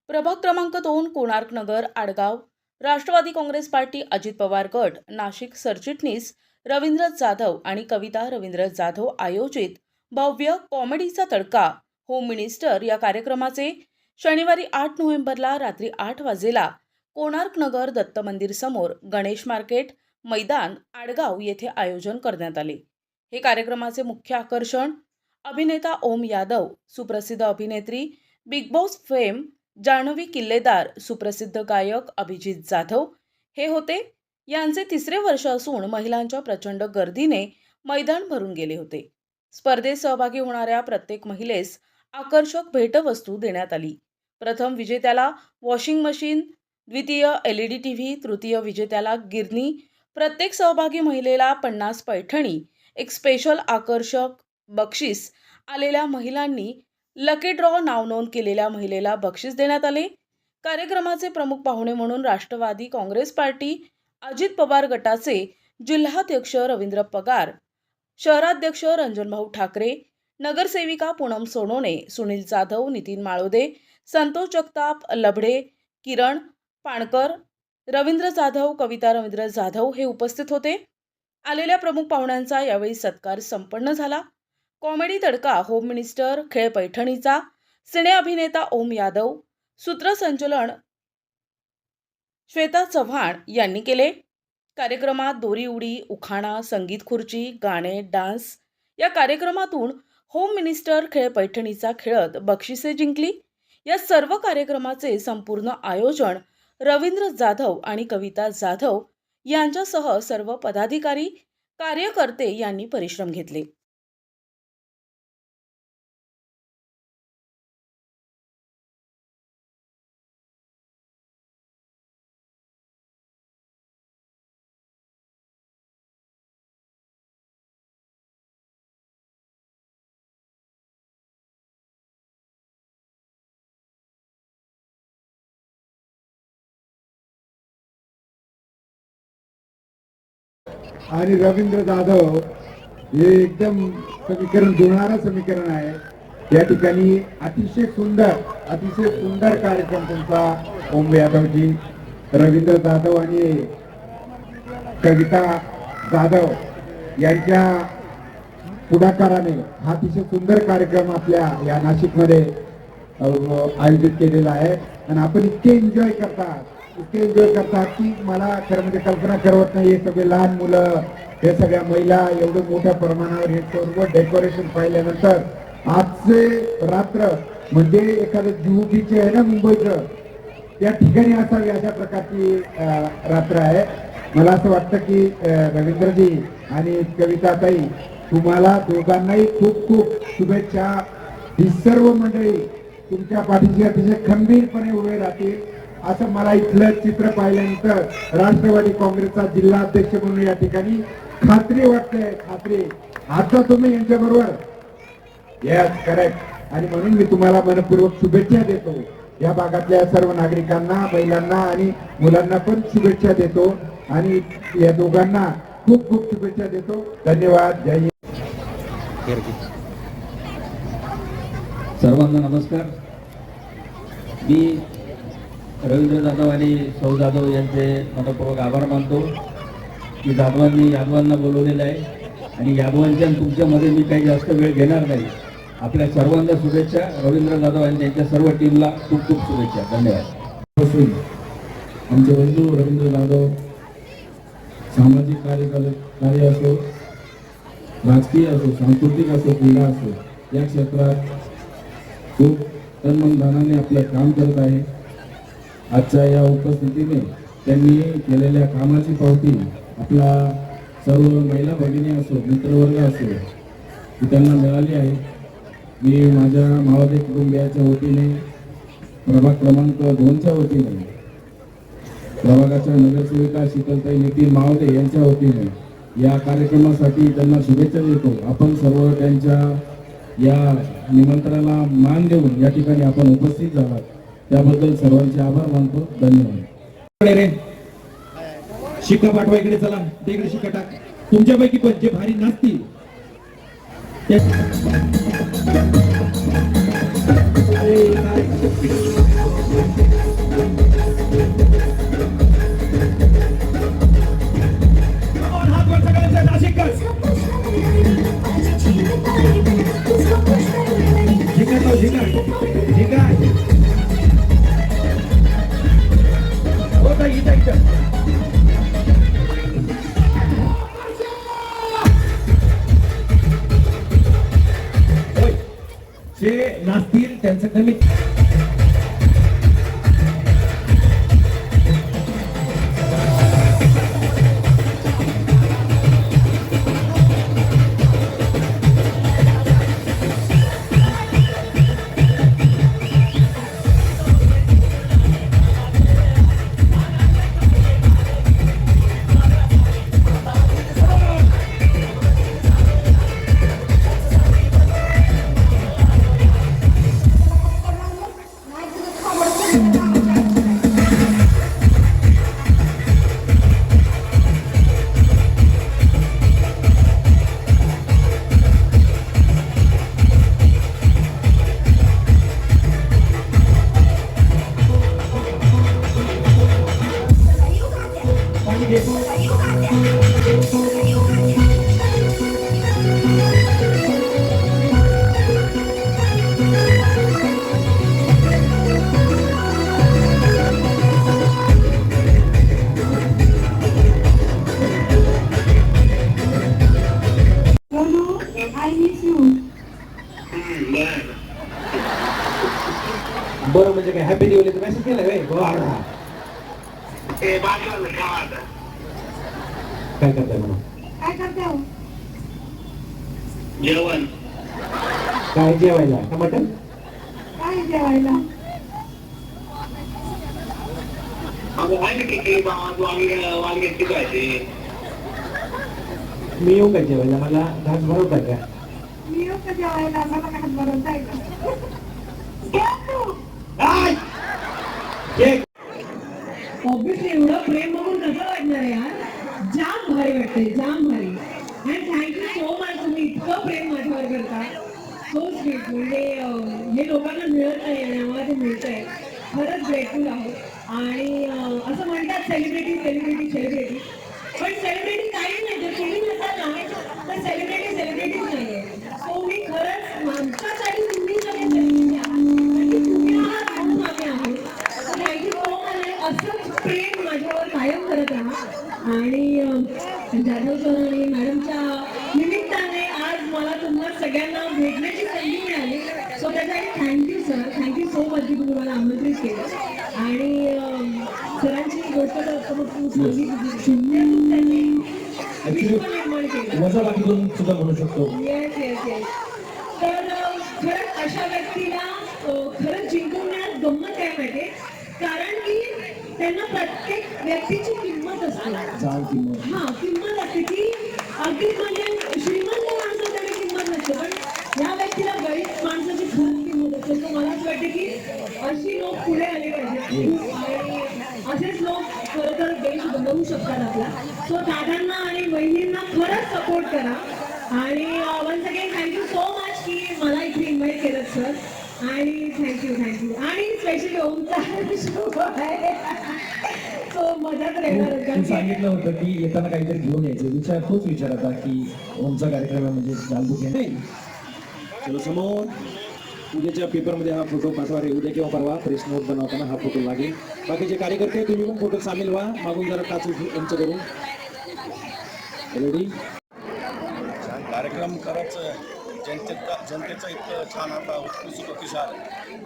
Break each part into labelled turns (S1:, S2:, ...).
S1: प्रभाग क्रमांक 2 कोणार्क नगर आडगाव राष्ट्रवादी काँग्रेस पार्टी अजित पवार गट नाशिक सरचिटणीस रवींद्र जाधव आणि कविता रवींद्र जाधव आयोजित भव्य कॉमेडीचा तडका होम मिनिस्टर या कार्यक्रमाचे शनिवारी 8 नोव्हेंबरला रात्री 8 वाजेला कोणार्क नगर दत्त मंदिर समोर गणेश मार्केट मैदान आडगाव येथे आयोजन करण्यात आले। हे कार्यक्रमाचे मुख्य आकर्षण अभिनेता ओम यादव, सुप्रसिद्ध अभिनेत्री, बिग बॉस फेम जान्हवी किल्लेदार, सुप्रसिद्ध गायक अभिजित जाधव हे होते। यांचे तिसरे वर्ष असून महिलांच्या प्रचंड गर्दीने मैदान भरून गेले होते। स्पर्धेत सहभागी होणाऱ्या प्रत्येक महिलेस आकर्षक भेटवस्तू देण्यात आली। प्रथम विजेत्याला वॉशिंग मशीन, द्वितीय LED टीव्ही, तृतीय विजेत्याला गिरणी, प्रत्येक सहभागी महिलेला 50 पैठणी, एक स्पेशल आकर्षक बक्षीस, आलेल्या महिलांनी लकी ड्रॉ नाव नोंद केलेल्या महिलेला बक्षीस देण्यात आले। कार्यक्रमाचे प्रमुख पाहुणे म्हणून राष्ट्रवादी काँग्रेस पार्टी अजित पवार गटाचे जिल्हाध्यक्ष रवींद्र पगार, शहराध्यक्ष रंजनभाऊ ठाकरे, नगरसेविका पूनम सोनोने, सुनील जाधव, नितीन माळोदे, संतोष जगताप, लभडे, किरण पाणकर, रवींद्र जाधव, कविता रवींद्र जाधव हे उपस्थित होते। आलेल्या प्रमुख पाहुण्यांचा यावेळी सत्कार संपन्न झाला। कॉमेडी तडका होम मिनिस्टर खेळ पैठणीचा सिने अभिनेता ओम यादव, सूत्रसंचलन श्वेता चव्हाण यांनी केले। कार्यक्रमात दोरी उडी, उखाणा, संगीत खुर्ची, गाणे, डान्स या कार्यक्रमातून होम मिनिस्टर खेळ पैठणीचा खेळत बक्षिसे जिंकली। या सर्व कार्यक्रमाचे संपूर्ण आयोजन रवींद्र जाधव आणि कविता जाधव यांच्यासह सर्व पदाधिकारी, कार्यकर्ते यांनी परिश्रम घेतले।
S2: आणि रवींद्र जाधव हे एकदम समीकरण जुळणारं समीकरण आहे। या ठिकाणी अतिशय सुंदर कार्यक्रम त्यांचा ओम यादवजी, रवींद्र जाधव आणि कविता जाधव यांच्या पुढाकाराने हा अतिशय सुंदर कार्यक्रम आपल्या या नाशिकमध्ये आयोजित केलेला आहे। आणि आपण इतके एन्जॉय करतात की मला खरं म्हणजे कल्पना करवत नाही। हे सगळे लहान मुलं, हे सगळ्या महिला, एवढं मोठ्या प्रमाणावर हे सर्व डेकोरेशन पाहिल्यानंतर आजचे रात्र म्हणजे एखादं जुहू बीच आहे ना मुंबईचं, त्या ठिकाणी असावी अशा प्रकारची रात्र आहे। मला असं वाटतं की रवींद्रजी आणि कविताताई तुम्हाला दोघांनाही खूप खूप शुभेच्छा। ही सर्व मंडळी तुमच्या पाठीशी अतिशय खंबीरपणे उभे राहतील असं मला इथलं चित्र पाहिल्यानंतर राष्ट्रवादी काँग्रेसचा जिल्हा अध्यक्ष म्हणून या ठिकाणी खात्री वाटते। खात्री आता तुम्ही यांच्या बरोबर यस करेक्ट। आणि म्हणून मी तुम्हाला मनपूर्वक शुभेच्छा देतो। या भागातल्या सर्व नागरिकांना, महिलांना आणि मुलांना पण शुभेच्छा देतो आणि या दोघांना खूप खूप शुभेच्छा देतो। धन्यवाद। जय हिंद।
S3: सर्वांना नमस्कार। मी रवींद्र जाधव आणि सौ जाधव यांचे मनपूर्वक आभार मानतो की यादवांना बोलवलेलं आहे आणि यादवांच्या तुमच्यामध्ये मी काही जास्त वेळ घेणार नाही। आपल्या सर्वांना शुभेच्छा। रवींद्र जाधव आणि त्यांच्या सर्व टीमला खूप खूप शुभेच्छा। धन्यवाद।
S4: आमचे बंधू रवींद्र जाधव सामाजिक कार्य असो, राजकीय असो, सांस्कृतिक असो, क्रीडा असो, या क्षेत्रात खूप तन्मनधनाने आपलं काम करत आहे। आजच्या या उपस्थितीने त्यांनी केलेल्या कामाची पावती आपला सर्व महिला भगिनी असो, मित्रवर्ग असो ती त्यांना मिळाली आहे। मी माझ्या मावळे कुटुंबियाच्या वतीने, प्रभाग क्रमांक 2च्या वतीने, प्रभागाच्या नगरसेविका शीतलताई नितीन मावळे यांच्या वतीने या कार्यक्रमासाठी त्यांना शुभेच्छा देतो। आपण सर्व त्यांच्या या निमंत्रणाला मान देऊन या ठिकाणी आपण उपस्थित झालात त्याबद्दल सर्वांचे आभार मानतो। धन्यवाद।
S5: शिक्का पाठवा इकडे, चला इकडे शिक्का टाक। तुमच्यापैकी पण जे भारी नाचतील अरे ठीक आहे ठीक आहे हो ताई इथं होय जे नाचतील त्यांचं कमी बरं म्हणजे काय हॅपी दिवाळीचा मेसेज केला काय बरं काय करताय म्हणून
S6: काय करते हो?
S7: जेवण
S5: काय जेवायला का मटन
S6: काय जेवायला?
S7: वांग्याची भाजी
S5: मी येऊ काय जेवायला मला घास भरवताय का
S6: मी येऊ का जेवायला? मला काय बरं आहे का? घ्या तू.
S5: आय! केक
S8: ऑब्विसली एवढं प्रेम बघून कसं वाटणार आहे यार. जाम भारी वाटतंय, जाम भारी. आणि थँक्यू सो मच, तुम्ही इतकं प्रेम माझ्यावर करता. So sweet. म्हणजे हे लोकांना मिळत नाही आणि आम्हाला ते मिळतंय. खरंच ग्रेटफुल आहोत. आणि असं म्हणतात सेलिब्रिटी सेलिब्रिटी सेलिब्रिटी, पण सेलिब्रिटी काही नाही. जर तुम्ही नसाल ना तर सेलिब्रिटी सेलिब्रिटीच नाही आहे. सो मी खरंच आमच्यासाठी तुम्ही सगळे सेलिब्रिटी आहात आणि तुम्ही आहात म्हणून आम्ही आहोत. Thank you so much. असंच प्रेम माझ्यावर कायम करत राहा. आणि जाधव सर आणि मॅडमच्या निमित्ताने आज मला तुम्हा सगळ्यांना भेटण्याची संधी मिळाली. सो त्यासाठी thank you sir, thank you so much की तुम्ही मला आमंत्रित केलं. आणि सरांची गोष्ट तर शून्यातून त्यांनी विश्व निर्माण केलं.
S5: वजाबाकीतून सुद्धा म्हणू शकतो.
S8: Yes yes yes. तर खरंच अशा व्यक्तीला खरंच जिंकवण्यात गंमत काय माहिती, कारण की त्यांना प्रत्येक व्यक्तीची किंमत असते. हा किंमत असते की अगदीच म्हणजे श्रीमंत माणसं त्याला किंमत नसते, पण या व्यक्तीला गरीब माणसाची खूप किंमत असते. तर मला असं वाटतं की अशी लोक पुढे आले पाहिजेत आणि असेच लोक खरं तर देश बनवू शकतात आपला. सो दादांना आणि बहिणींना खरंच सपोर्ट करा. आणि once again thank you so much की मला इथे इन्व्हाइट केलं सर. आणि थँक्यू थँक्यू. आणि स्पेशली ओमचा शो आहे सो मजा तर येणार.
S5: तू सांगितलं होतं की येताना काहीतरी घेऊन यायचं. विचार तोच विचारायचा की ओमचा कार्यक्रम आहे म्हणजे जालबुक नाही. चलो समोर उद्याच्या पेपरमध्ये हा फोटो पाठवा रे. उद्या किंवा परवा प्रेस नोट बनवताना हा फोटो लागेल. बाकीचे कार्यकर्ते तुम्ही पण फोटो सामील व्हा. मागून जरा टाच उंच करून रेडी.
S7: कार्यक्रम करायचं जनतेचा इतकं छान आता उत्कृष्ट प्रतिसाद.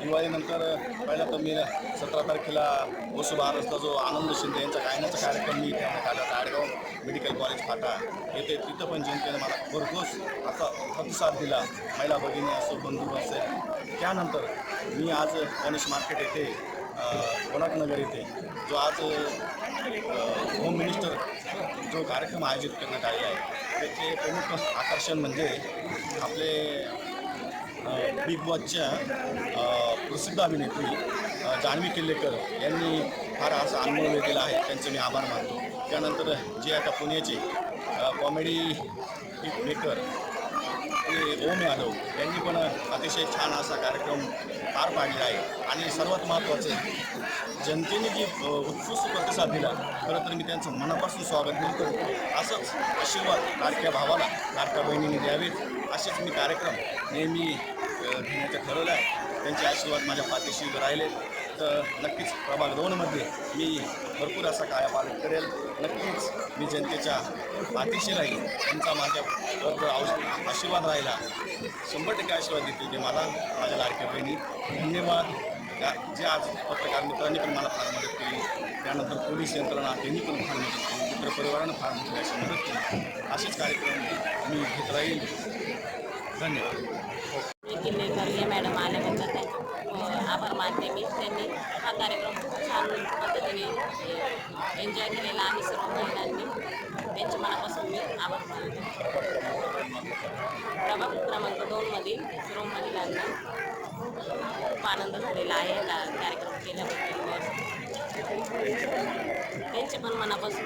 S7: दिवाळीनंतर पहिला तर मी 17 तारखेला वसुबारसचा जो आनंद शिंदे यांचा गायनाचा कार्यक्रम मी इथे काढला होता आडगाव मेडिकल कॉलेज फाटा येथे. तिथं पण जनतेने मला भरघोस असा प्रतिसाद दिला. महिला भगिनी असो, बंधू असेल. त्यानंतर मी आज गणेश मार्केट येथे कोणाकनगर येथे जो आज होम मिनिस्टर जो कार्यक्रम आयोजित करण्यात आलेला आहे त्याचे प्रमुख आकर्षण म्हणजे आपले बिग बॉसच्या प्रसिद्ध अभिनेत्री जान्हवी किल्लेकर यांनी फार असा अनुभव दिलेला आहे. त्यांचे मी आभार मानतो. त्यानंतर जे आता पुण्याचे कॉमेडी मेकर ते ओम यादव यांनी पण अतिशय छान असा कार्यक्रम पार पाडला आहे. आणि सर्वात महत्त्वाचं जनतेने जी उत्कृष्ट प्रतिसाद दिला, खरं तर मी त्यांचं मनापासून स्वागत करतो. असंच आशीर्वाद लाडक्या भावाला लाडक्या बहिणीने द्यावेत. असेच मी कार्यक्रम नेहमी घेण्याचं ठरवलं आहे. त्यांचे आशीर्वाद माझ्या पाठीशी राहिले तर नक्कीच प्रभाग 2मध्ये मी भरपूर असा कायापालट करेल. नक्कीच मी जनतेच्या पाठीशी राहील. त्यांचा माझ्याबद्दल आशीर्वाद राहिला 100% आशीर्वाद देतील ते मला, माझ्या लाडक्या बहिणी. धन्यवाद. जे आज पत्रकार मित्रांनी पण मला फार मदत केली, त्यानंतर पोलीस यंत्रणा त्यांनी पण फार मदत केली, मित्रपरिवारानं फार मोठी अशी मदत केली. असेच कार्यक्रम मी घेत राहील. धन्यवाद.
S9: किल्लेकर या मॅडम आल्याबद्दल त्यांचे आभार मानते मी. त्यांनी हा कार्यक्रम खूप छान पद्धतीने एन्जॉय केलेला आहे सर्व महिलांनी. त्यांचे मनापासून मी आभार मानते. प्रभाग क्रमांक 2मधील सर्व महिलांना खूप आनंद झालेला आहे कार्यक्रम केल्याबद्दल. त्यांचे पण मनापासून